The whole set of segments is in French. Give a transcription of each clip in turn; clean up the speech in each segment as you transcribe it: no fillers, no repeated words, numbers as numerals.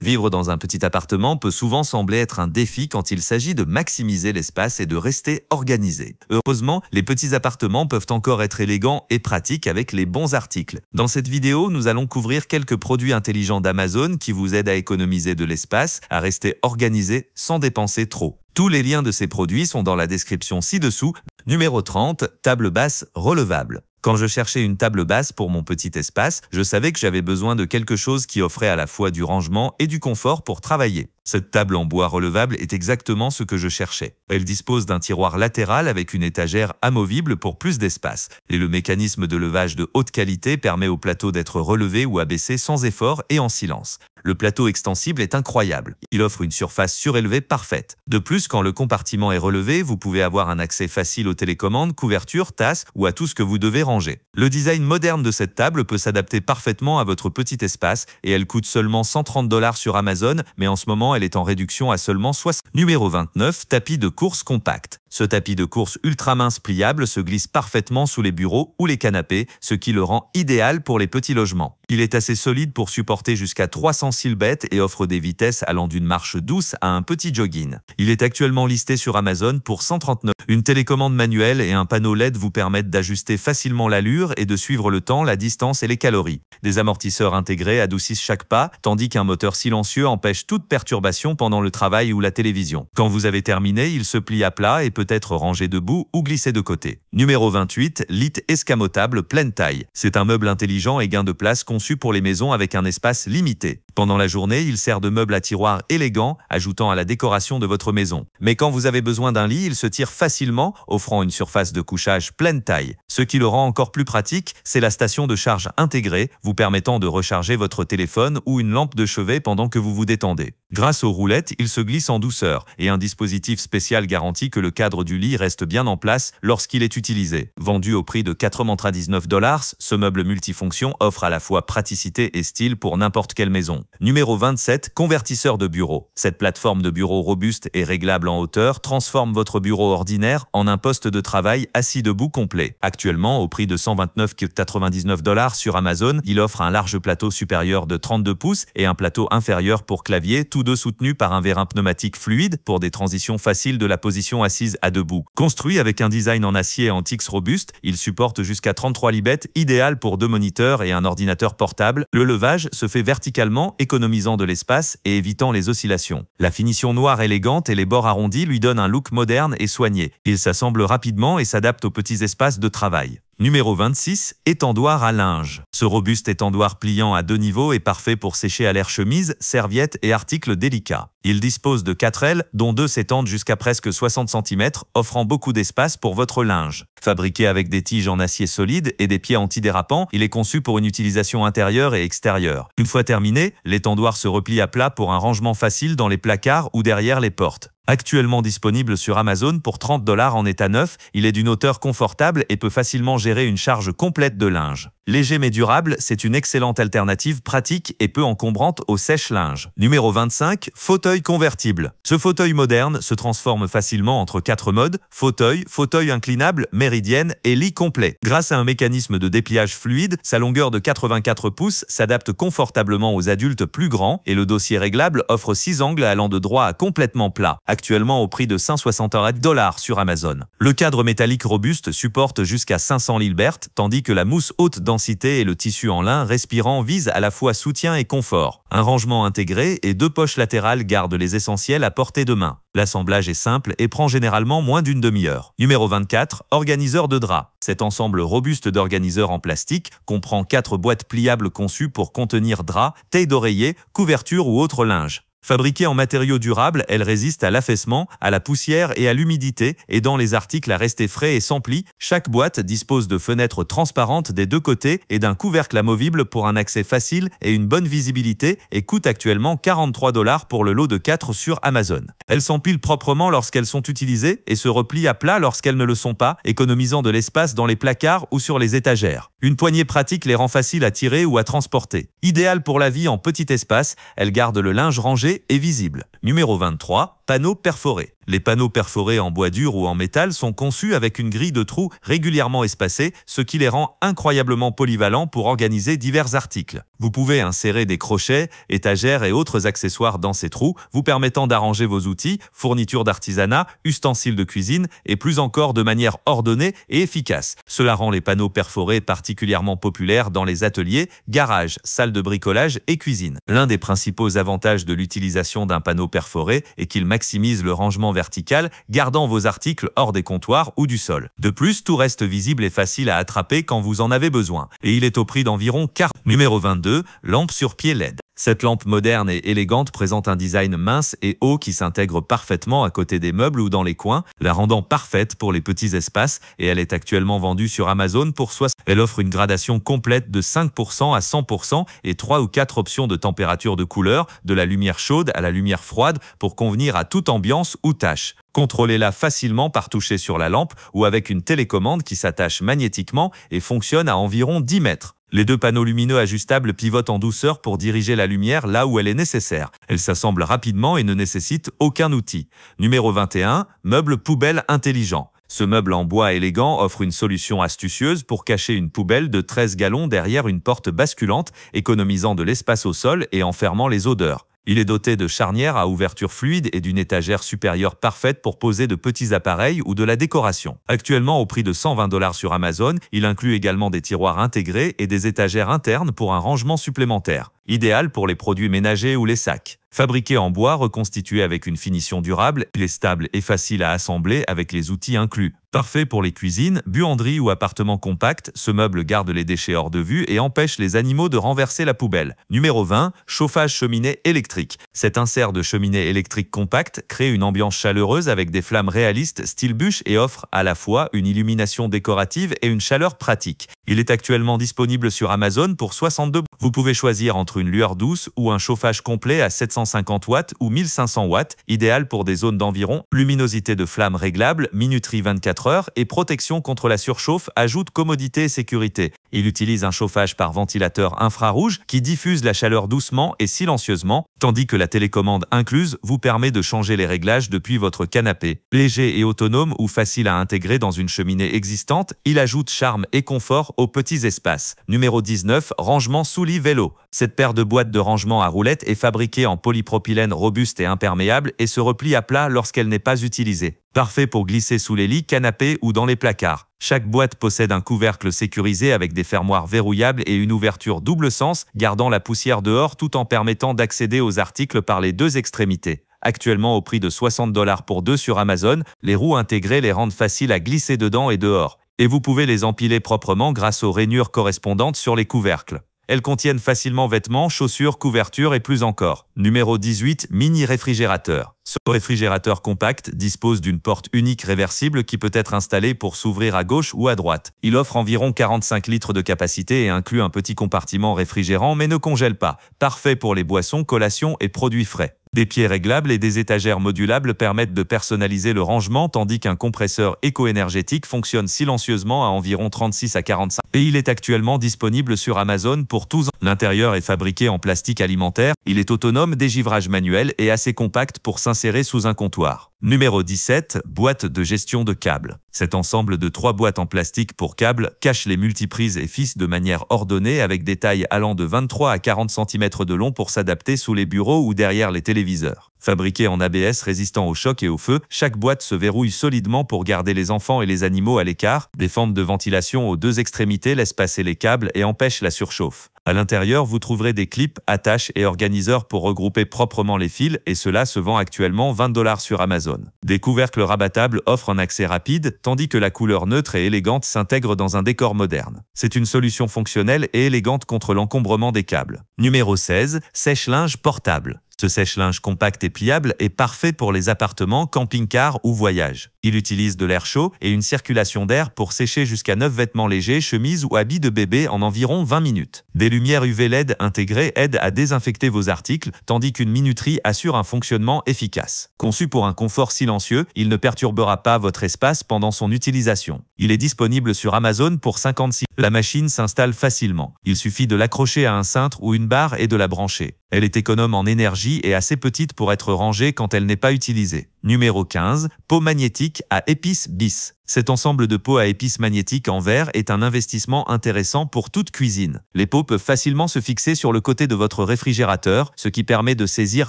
Vivre dans un petit appartement peut souvent sembler être un défi quand il s'agit de maximiser l'espace et de rester organisé. Heureusement, les petits appartements peuvent encore être élégants et pratiques avec les bons articles. Dans cette vidéo, nous allons couvrir quelques produits intelligents d'Amazon qui vous aident à économiser de l'espace, à rester organisé sans dépenser trop. Tous les liens de ces produits sont dans la description ci-dessous. Numéro 30, table basse relevable. Quand je cherchais une table basse pour mon petit espace, je savais que j'avais besoin de quelque chose qui offrait à la fois du rangement et du confort pour travailler. Cette table en bois relevable est exactement ce que je cherchais. Elle dispose d'un tiroir latéral avec une étagère amovible pour plus d'espace. Et le mécanisme de levage de haute qualité permet au plateau d'être relevé ou abaissé sans effort et en silence. Le plateau extensible est incroyable. Il offre une surface surélevée parfaite. De plus, quand le compartiment est relevé, vous pouvez avoir un accès facile aux télécommandes, couvertures, tasses ou à tout ce que vous devez ranger. Le design moderne de cette table peut s'adapter parfaitement à votre petit espace et elle coûte seulement 130 $ sur Amazon, mais en ce moment, elle est en réduction à seulement 60. Numéro 29, tapis de course compact. Ce tapis de course ultra mince pliable se glisse parfaitement sous les bureaux ou les canapés, ce qui le rend idéal pour les petits logements. Il est assez solide pour supporter jusqu'à 300 kilbits et offre des vitesses allant d'une marche douce à un petit jogging. Il est actuellement listé sur Amazon pour 139 $. Une télécommande manuelle et un panneau LED vous permettent d'ajuster facilement l'allure et de suivre le temps, la distance et les calories. Des amortisseurs intégrés adoucissent chaque pas, tandis qu'un moteur silencieux empêche toute perturbation pendant le travail ou la télévision. Quand vous avez terminé, il se plie à plat et peut être rangé debout ou glissé de côté. Numéro 28, lit escamotable pleine taille. C'est un meuble intelligent et gain de place conçu pour les maisons avec un espace limité. Pendant la journée, il sert de meuble à tiroir élégant, ajoutant à la décoration de votre maison. Mais quand vous avez besoin d'un lit, il se tire facilement, offrant une surface de couchage pleine taille. Ce qui le rend encore plus pratique, c'est la station de charge intégrée, vous permettant de recharger votre téléphone ou une lampe de chevet pendant que vous vous détendez. Grâce aux roulettes, il se glisse en douceur et un dispositif spécial garantit que le cadre du lit reste bien en place lorsqu'il est utilisé. Vendu au prix de 99 $, ce meuble multifonction offre à la fois praticité et style pour n'importe quelle maison. Numéro 27, convertisseur de bureau. Cette plateforme de bureau robuste et réglable en hauteur transforme votre bureau ordinaire en un poste de travail assis debout complet. Actuellement, au prix de 129,99 $ sur Amazon, il offre un large plateau supérieur de 32 pouces et un plateau inférieur pour clavier, tous deux soutenus par un vérin pneumatique fluide pour des transitions faciles de la position assise à debout. Construit avec un design en acier en TX robuste, il supporte jusqu'à 33 libets, idéal pour 2 moniteurs et un ordinateur portable. Le levage se fait verticalement, économisant de l'espace et évitant les oscillations. La finition noire élégante et les bords arrondis lui donnent un look moderne et soigné. Il s'assemble rapidement et s'adapte aux petits espaces de travail. Numéro 26, étendoir à linge. Ce robuste étendoir pliant à 2 niveaux est parfait pour sécher à l'air chemise, serviettes et articles délicats. Il dispose de 4 ailes, dont 2 s'étendent jusqu'à presque 60 cm, offrant beaucoup d'espace pour votre linge. Fabriqué avec des tiges en acier solide et des pieds antidérapants, il est conçu pour une utilisation intérieure et extérieure. Une fois terminé, l'étendoir se replie à plat pour un rangement facile dans les placards ou derrière les portes. Actuellement disponible sur Amazon pour 30 $ en état neuf, il est d'une hauteur confortable et peut facilement gérer une charge complète de linge. Léger mais durable, c'est une excellente alternative pratique et peu encombrante au sèche-linge. Numéro 25, fauteuil convertible. Ce fauteuil moderne se transforme facilement entre 4 modes, fauteuil, fauteuil inclinable, méridienne et lit complet. Grâce à un mécanisme de dépliage fluide, sa longueur de 84 pouces s'adapte confortablement aux adultes plus grands et le dossier réglable offre 6 angles allant de droit à complètement plat. Actuellement au prix de 160 $ sur Amazon. Le cadre métallique robuste supporte jusqu'à 500 libert, tandis que la mousse haute densité et le tissu en lin respirant visent à la fois soutien et confort. Un rangement intégré et 2 poches latérales gardent les essentiels à portée de main. L'assemblage est simple et prend généralement moins d'une demi-heure. Numéro 24, organiseur de draps. Cet ensemble robuste d'organiseurs en plastique comprend 4 boîtes pliables conçues pour contenir draps, tailles d'oreiller, couvertures ou autres linge. Fabriquée en matériaux durables, elle résiste à l'affaissement, à la poussière et à l'humidité, aidant les articles à rester frais et sans plis. Chaque boîte dispose de fenêtres transparentes des 2 côtés et d'un couvercle amovible pour un accès facile et une bonne visibilité et coûte actuellement 43 $ pour le lot de 4 sur Amazon. Elles s'empilent proprement lorsqu'elles sont utilisées et se replient à plat lorsqu'elles ne le sont pas, économisant de l'espace dans les placards ou sur les étagères. Une poignée pratique les rend faciles à tirer ou à transporter. Idéale pour la vie en petit espace, elle garde le linge rangé et visible. Numéro 23, panneaux perforés. Les panneaux perforés en bois dur ou en métal sont conçus avec une grille de trous régulièrement espacée, ce qui les rend incroyablement polyvalents pour organiser divers articles. Vous pouvez insérer des crochets, étagères et autres accessoires dans ces trous, vous permettant d'arranger vos outils, fournitures d'artisanat, ustensiles de cuisine et plus encore de manière ordonnée et efficace. Cela rend les panneaux perforés particulièrement populaires dans les ateliers, garages, salles de bricolage et cuisine. L'un des principaux avantages de l'utilisation d'un panneau perforé est qu'il maximise le rangement vertical, gardant vos articles hors des comptoirs ou du sol. De plus, tout reste visible et facile à attraper quand vous en avez besoin. Et il est au prix d'environ 40. Numéro 22, lampe sur pied LED. Cette lampe moderne et élégante présente un design mince et haut qui s'intègre parfaitement à côté des meubles ou dans les coins, la rendant parfaite pour les petits espaces et elle est actuellement vendue sur Amazon pour 60. Elle offre une gradation complète de 5% à 100% et 3 ou 4 options de température de couleur, de la lumière chaude à la lumière froide pour convenir à toute ambiance ou tâche. Contrôlez-la facilement par toucher sur la lampe ou avec une télécommande qui s'attache magnétiquement et fonctionne à environ 10 mètres. Les deux panneaux lumineux ajustables pivotent en douceur pour diriger la lumière là où elle est nécessaire. Elle s'assemble rapidement et ne nécessite aucun outil. Numéro 21, meuble poubelle intelligent. Ce meuble en bois élégant offre une solution astucieuse pour cacher une poubelle de 13 gallons derrière une porte basculante, économisant de l'espace au sol et enfermant les odeurs. Il est doté de charnières à ouverture fluide et d'une étagère supérieure parfaite pour poser de petits appareils ou de la décoration. Actuellement au prix de 120 $ sur Amazon, il inclut également des tiroirs intégrés et des étagères internes pour un rangement supplémentaire. Idéal pour les produits ménagers ou les sacs. Fabriqué en bois reconstitué avec une finition durable, il est stable et facile à assembler avec les outils inclus. Parfait pour les cuisines, buanderies ou appartements compacts, ce meuble garde les déchets hors de vue et empêche les animaux de renverser la poubelle. Numéro 20, chauffage cheminée électrique. Cet insert de cheminée électrique compacte crée une ambiance chaleureuse avec des flammes réalistes style bûche et offre à la fois une illumination décorative et une chaleur pratique. Il est actuellement disponible sur Amazon pour 62 $. Vous pouvez choisir entre une lueur douce ou un chauffage complet à 750 watts ou 1500 watts, idéal pour des zones d'environ. Luminosité de flamme réglable, minuterie 24 heures et protection contre la surchauffe ajoute commodité et sécurité. Il utilise un chauffage par ventilateur infrarouge qui diffuse la chaleur doucement et silencieusement, tandis que la télécommande incluse vous permet de changer les réglages depuis votre canapé. Léger et autonome ou facile à intégrer dans une cheminée existante, il ajoute charme et confort aux petits espaces. Numéro 19, rangement sous lit vélo. Cette paire de boîtes de rangement à roulettes est fabriquée en polypropylène robuste et imperméable et se replie à plat lorsqu'elle n'est pas utilisée. Parfait pour glisser sous les lits, canapés ou dans les placards. Chaque boîte possède un couvercle sécurisé avec des fermoirs verrouillables et une ouverture double sens, gardant la poussière dehors tout en permettant d'accéder aux articles par les deux extrémités. Actuellement au prix de 60 $ pour 2 sur Amazon, les roues intégrées les rendent faciles à glisser dedans et dehors. Et vous pouvez les empiler proprement grâce aux rainures correspondantes sur les couvercles. Elles contiennent facilement vêtements, chaussures, couvertures et plus encore. Numéro 18, mini réfrigérateur. Ce réfrigérateur compact dispose d'une porte unique réversible qui peut être installée pour s'ouvrir à gauche ou à droite. Il offre environ 45 litres de capacité et inclut un petit compartiment réfrigérant mais ne congèle pas. Parfait pour les boissons, collations et produits frais. Des pieds réglables et des étagères modulables permettent de personnaliser le rangement tandis qu'un compresseur éco-énergétique fonctionne silencieusement à environ 36 à 45. Et il est actuellement disponible sur Amazon pour tous. L'intérieur est fabriqué en plastique alimentaire, il est autonome, dégivrage manuel et assez compact pour s'insérer sous un comptoir. Numéro 17, boîte de gestion de câbles. Cet ensemble de 3 boîtes en plastique pour câbles cache les multiprises et fils de manière ordonnée avec des tailles allant de 23 à 40 cm de long pour s'adapter sous les bureaux ou derrière les téléviseurs. Fabriqué en ABS résistant au choc et au feu, chaque boîte se verrouille solidement pour garder les enfants et les animaux à l'écart. Des fentes de ventilation aux deux extrémités laissent passer les câbles et empêchent la surchauffe. À l'intérieur, vous trouverez des clips, attaches et organiseurs pour regrouper proprement les fils et cela se vend actuellement 20 $ sur Amazon. Des couvercles rabattables offrent un accès rapide, tandis que la couleur neutre et élégante s'intègre dans un décor moderne. C'est une solution fonctionnelle et élégante contre l'encombrement des câbles. Numéro 16, sèche-linge portable. Ce sèche-linge compact et pliable est parfait pour les appartements, camping-cars ou voyages. Il utilise de l'air chaud et une circulation d'air pour sécher jusqu'à 9 vêtements légers, chemises ou habits de bébé en environ 20 minutes. Des lumières UV LED intégrées aident à désinfecter vos articles, tandis qu'une minuterie assure un fonctionnement efficace. Conçu pour un confort silencieux, il ne perturbera pas votre espace pendant son utilisation. Il est disponible sur Amazon pour 56 $. La machine s'installe facilement. Il suffit de l'accrocher à un cintre ou une barre et de la brancher. Elle est économe en énergie d'énergie et assez petite pour être rangée quand elle n'est pas utilisée. Numéro 15. Pot magnétique à épices bis. Cet ensemble de pots à épices magnétiques en verre est un investissement intéressant pour toute cuisine. Les pots peuvent facilement se fixer sur le côté de votre réfrigérateur, ce qui permet de saisir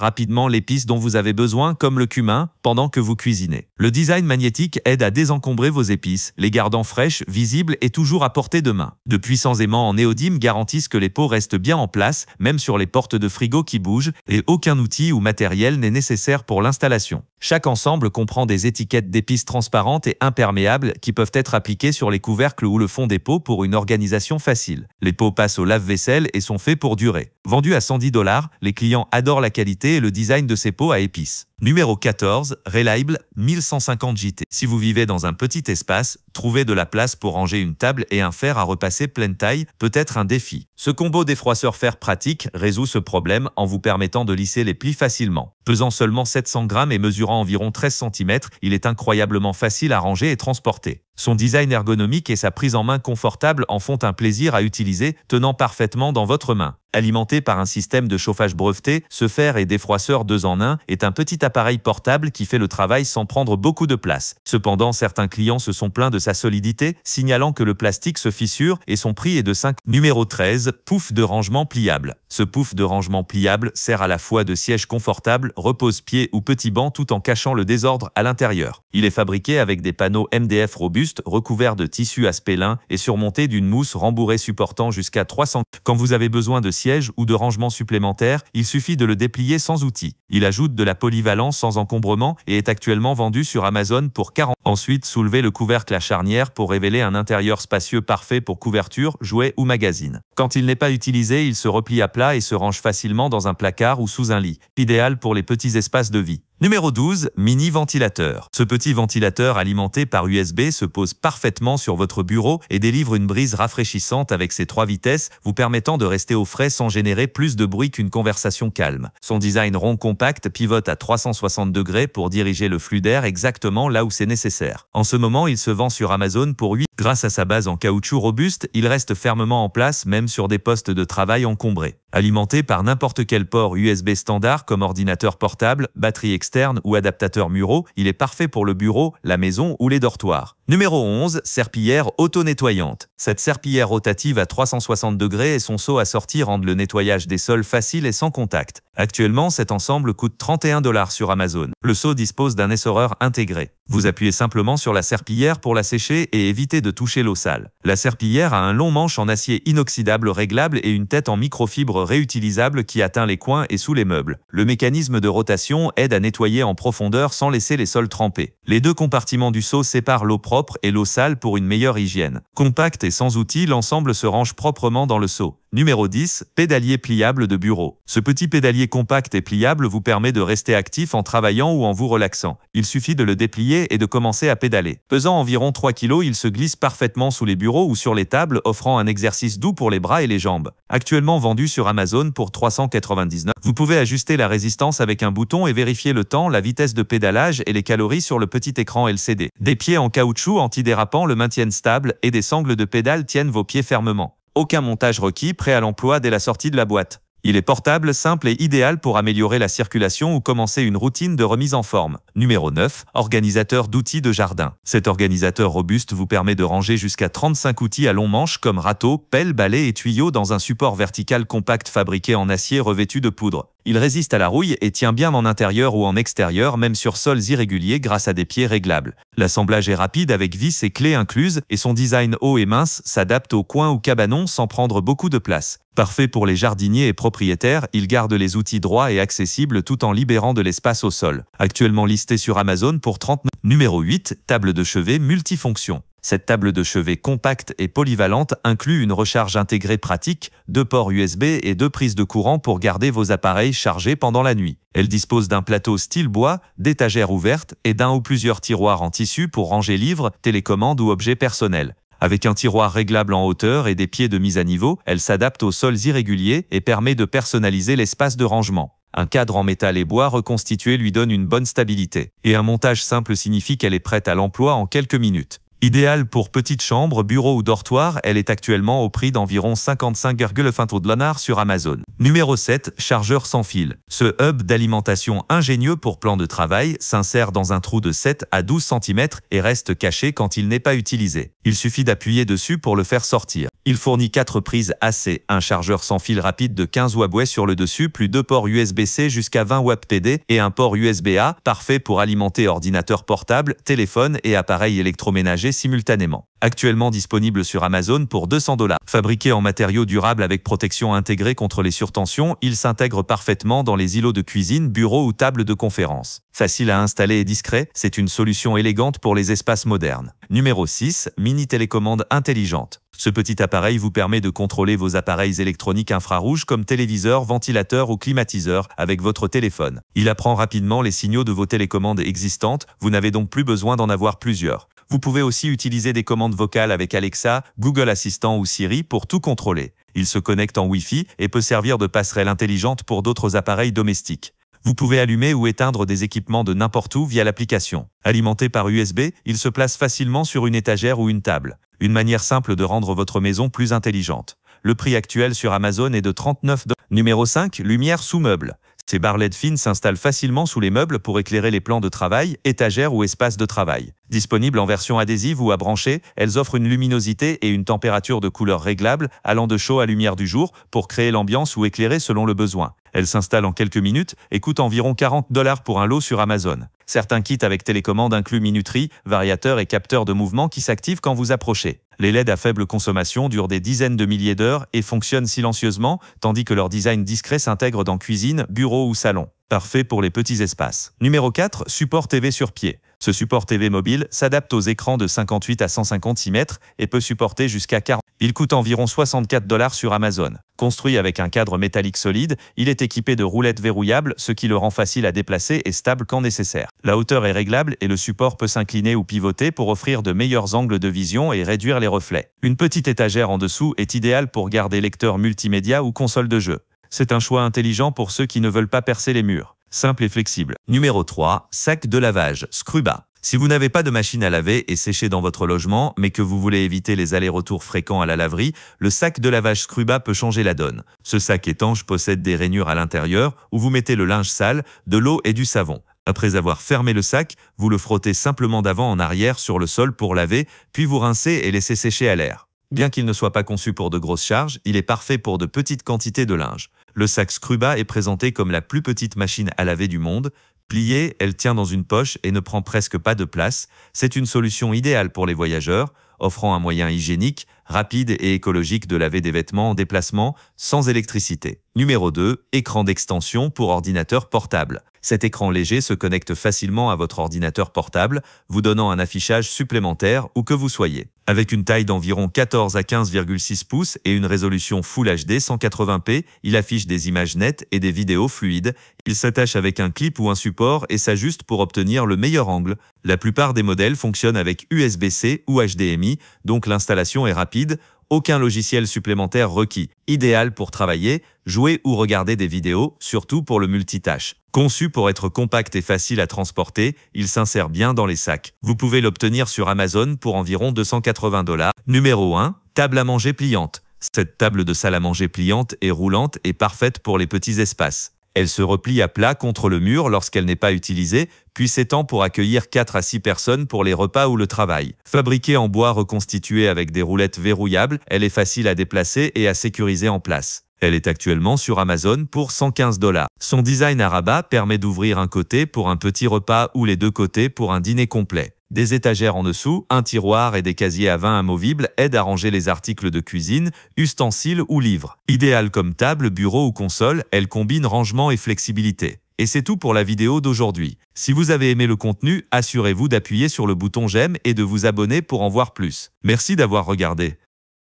rapidement l'épice dont vous avez besoin, comme le cumin, pendant que vous cuisinez. Le design magnétique aide à désencombrer vos épices, les gardant fraîches, visibles et toujours à portée de main. De puissants aimants en néodyme garantissent que les pots restent bien en place, même sur les portes de frigo qui bougent, et aucun outil ou matériel n'est nécessaire pour l'installation. Chaque ensemble comprend des étiquettes d'épices transparentes et imperméables qui peuvent être appliquées sur les couvercles ou le fond des pots pour une organisation facile. Les pots passent au lave-vaisselle et sont faits pour durer. Vendus à 110 $, les clients adorent la qualité et le design de ces pots à épices. Numéro 14. Reliable 1150 JT. Si vous vivez dans un petit espace, trouver de la place pour ranger une table et un fer à repasser pleine taille peut être un défi. Ce combo défroisseur fer pratique résout ce problème en vous permettant de lisser les plis facilement. Pesant seulement 700 grammes et mesurant environ 13 cm, il est incroyablement facile à ranger et transporter. Son design ergonomique et sa prise en main confortable en font un plaisir à utiliser, tenant parfaitement dans votre main. Alimenté par un système de chauffage breveté, ce fer et défroisseur 2 en 1 est un petit appareil portable qui fait le travail sans prendre beaucoup de place. Cependant, certains clients se sont plaints de sa solidité, signalant que le plastique se fissure et son prix est de 5. Numéro 13. Pouf de rangement pliable. Ce pouf de rangement pliable sert à la fois de siège confortable, repose-pied ou petit banc tout en cachant le désordre à l'intérieur. Il est fabriqué avec des panneaux MDF robustes recouverts de tissu aspélin et surmonté d'une mousse rembourrée supportant jusqu'à 300. Quand vous avez besoin de siège ou de rangement supplémentaire, il suffit de le déplier sans outil. Il ajoute de la polyvalence sans encombrement et est actuellement vendu sur Amazon pour 40. Ensuite, soulevez le couvercle à charnière pour révéler un intérieur spacieux parfait pour couverture, jouets ou magazines. Quand il n'est pas utilisé, il se replie à plat et se range facilement dans un placard ou sous un lit. Idéal pour les petits espaces de vie. Numéro 12. Mini ventilateur. Ce petit ventilateur alimenté par USB se pose parfaitement sur votre bureau et délivre une brise rafraîchissante avec ses 3 vitesses, vous permettant de rester au frais sans générer plus de bruit qu'une conversation calme. Son design rond compact pivote à 360 degrés pour diriger le flux d'air exactement là où c'est nécessaire. En ce moment, il se vend sur Amazon pour 8. Grâce à sa base en caoutchouc robuste, il reste fermement en place même sur des postes de travail encombrés. Alimenté par n'importe quel port USB standard comme ordinateur portable, batterie externe ou adaptateur muraux, il est parfait pour le bureau, la maison ou les dortoirs. Numéro 11. Serpillière auto-nettoyante. Cette serpillière rotative à 360 degrés et son seau assorti rendent le nettoyage des sols facile et sans contact. Actuellement, cet ensemble coûte 31 $ sur Amazon. Le seau dispose d'un essoreur intégré. Vous appuyez simplement sur la serpillière pour la sécher et éviter de toucher l'eau sale. La serpillière a un long manche en acier inoxydable réglable et une tête en microfibre réutilisable qui atteint les coins et sous les meubles. Le mécanisme de rotation aide à nettoyer en profondeur sans laisser les sols trempés. Les 2 compartiments du seau séparent l'eau propre et l'eau sale pour une meilleure hygiène. Compact et sans outils, l'ensemble se range proprement dans le seau. Numéro 10. Pédalier pliable de bureau. Ce petit pédalier compact et pliable vous permet de rester actif en travaillant ou en vous relaxant. Il suffit de le déplier et de commencer à pédaler. Pesant environ 3 kg, il se glisse parfaitement sous les bureaux ou sur les tables, offrant un exercice doux pour les bras et les jambes. Actuellement vendu sur Amazon pour 399. Vous pouvez ajuster la résistance avec un bouton et vérifier le temps, la vitesse de pédalage et les calories sur le petit écran LCD. Des pieds en caoutchouc antidérapants le maintiennent stable et des sangles de pédale tiennent vos pieds fermement. Aucun montage requis, prêt à l'emploi dès la sortie de la boîte. Il est portable, simple et idéal pour améliorer la circulation ou commencer une routine de remise en forme. Numéro 9. Organisateur d'outils de jardin. Cet organisateur robuste vous permet de ranger jusqu'à 35 outils à long manche comme râteau, pelle, balai et tuyaux dans un support vertical compact fabriqué en acier revêtu de poudre. Il résiste à la rouille et tient bien en intérieur ou en extérieur, même sur sols irréguliers grâce à des pieds réglables. L'assemblage est rapide avec vis et clés incluses et son design haut et mince s'adapte aux coins ou cabanons sans prendre beaucoup de place. Parfait pour les jardiniers et propriétaires, il garde les outils droits et accessibles tout en libérant de l'espace au sol. Actuellement listé sur Amazon pour 39. Numéro 8. Table de chevet multifonction. Cette table de chevet compacte et polyvalente inclut une recharge intégrée pratique, 2 ports USB et 2 prises de courant pour garder vos appareils chargés pendant la nuit. Elle dispose d'un plateau style bois, d'étagères ouvertes et d'un ou plusieurs tiroirs en tissu pour ranger livres, télécommandes ou objets personnels. Avec un tiroir réglable en hauteur et des pieds de mise à niveau, elle s'adapte aux sols irréguliers et permet de personnaliser l'espace de rangement. Un cadre en métal et bois reconstitué lui donne une bonne stabilité. Et un montage simple signifie qu'elle est prête à l'emploi en quelques minutes. Idéale pour petite chambre, bureau ou dortoir, elle est actuellement au prix d'environ 55,20 $ sur Amazon. Numéro 7. Chargeur sans fil. Ce hub d'alimentation ingénieux pour plan de travail s'insère dans un trou de 7 à 12 cm et reste caché quand il n'est pas utilisé. Il suffit d'appuyer dessus pour le faire sortir. Il fournit 4 prises AC, un chargeur sans fil rapide de 15 Wh sur le dessus, plus 2 ports USB-C jusqu'à 20 WPD et un port USB-A, parfait pour alimenter ordinateur portable, téléphone et appareil électroménager simultanément. Actuellement disponible sur Amazon pour 200 $. Fabriqué en matériaux durables avec protection intégrée contre les surtensions, il s'intègre parfaitement dans les îlots de cuisine, bureaux ou tables de conférence. Facile à installer et discret, c'est une solution élégante pour les espaces modernes. Numéro 6. Mini télécommande intelligente. Ce petit appareil vous permet de contrôler vos appareils électroniques infrarouges comme téléviseur, ventilateur ou climatiseur avec votre téléphone. Il apprend rapidement les signaux de vos télécommandes existantes, vous n'avez donc plus besoin d'en avoir plusieurs. Vous pouvez aussi utiliser des commandes vocales avec Alexa, Google Assistant ou Siri pour tout contrôler. Il se connecte en Wi-Fi et peut servir de passerelle intelligente pour d'autres appareils domestiques. Vous pouvez allumer ou éteindre des équipements de n'importe où via l'application. Alimenté par USB, il se place facilement sur une étagère ou une table. Une manière simple de rendre votre maison plus intelligente. Le prix actuel sur Amazon est de 39 $. Numéro 5. Lumière sous meuble. Ces barres LED fines s'installent facilement sous les meubles pour éclairer les plans de travail, étagères ou espaces de travail. Disponibles en version adhésive ou à brancher, elles offrent une luminosité et une température de couleur réglable allant de chaud à lumière du jour pour créer l'ambiance ou éclairer selon le besoin. Elles s'installent en quelques minutes et coûtent environ 40 $ pour un lot sur Amazon. Certains kits avec télécommande incluent minuterie, variateur et capteur de mouvement qui s'activent quand vous approchez. Les LED à faible consommation durent des dizaines de milliers d'heures et fonctionnent silencieusement, tandis que leur design discret s'intègre dans cuisine, bureau ou salon. Parfait pour les petits espaces. Numéro 4. Support TV sur pied. Ce support TV mobile s'adapte aux écrans de 58 à 156 mètres et peut supporter jusqu'à 40. Il coûte environ 64 $ sur Amazon. Construit avec un cadre métallique solide, il est équipé de roulettes verrouillables, ce qui le rend facile à déplacer et stable quand nécessaire. La hauteur est réglable et le support peut s'incliner ou pivoter pour offrir de meilleurs angles de vision et réduire les reflets. Une petite étagère en dessous est idéale pour garder lecteur multimédia ou console de jeu. C'est un choix intelligent pour ceux qui ne veulent pas percer les murs. Simple et flexible. Numéro 3. Sac de lavage Scruba. Si vous n'avez pas de machine à laver et sécher dans votre logement, mais que vous voulez éviter les allers-retours fréquents à la laverie, le sac de lavage Scruba peut changer la donne. Ce sac étanche possède des rainures à l'intérieur où vous mettez le linge sale, de l'eau et du savon. Après avoir fermé le sac, vous le frottez simplement d'avant en arrière sur le sol pour laver, puis vous rincez et laissez sécher à l'air. Bien qu'il ne soit pas conçu pour de grosses charges, il est parfait pour de petites quantités de linge. Le sac Scruba est présenté comme la plus petite machine à laver du monde. Pliée, elle tient dans une poche et ne prend presque pas de place. C'est une solution idéale pour les voyageurs, offrant un moyen hygiénique, rapide et écologique de laver des vêtements en déplacement sans électricité. Numéro 2. Écran d'extension pour ordinateur portable. Cet écran léger se connecte facilement à votre ordinateur portable, vous donnant un affichage supplémentaire où que vous soyez. Avec une taille d'environ 14 à 15,6 pouces et une résolution Full HD 180p, il affiche des images nettes et des vidéos fluides. Il s'attache avec un clip ou un support et s'ajuste pour obtenir le meilleur angle. La plupart des modèles fonctionnent avec USB-C ou HDMI, donc l'installation est rapide. Aucun logiciel supplémentaire requis. Idéal pour travailler, jouer ou regarder des vidéos, surtout pour le multitâche. Conçu pour être compact et facile à transporter, il s'insère bien dans les sacs. Vous pouvez l'obtenir sur Amazon pour environ 280 $. Numéro 1. Table à manger pliante. Cette table de salle à manger pliante et roulante est parfaite pour les petits espaces. Elle se replie à plat contre le mur lorsqu'elle n'est pas utilisée, puis s'étend pour accueillir 4 à 6 personnes pour les repas ou le travail. Fabriquée en bois reconstitué avec des roulettes verrouillables, elle est facile à déplacer et à sécuriser en place. Elle est actuellement sur Amazon pour 115 $. Son design à rabat permet d'ouvrir un côté pour un petit repas ou les deux côtés pour un dîner complet. Des étagères en dessous, un tiroir et des casiers à vin amovibles aident à ranger les articles de cuisine, ustensiles ou livres. Idéale comme table, bureau ou console, elle combine rangement et flexibilité. Et c'est tout pour la vidéo d'aujourd'hui. Si vous avez aimé le contenu, assurez-vous d'appuyer sur le bouton j'aime et de vous abonner pour en voir plus. Merci d'avoir regardé.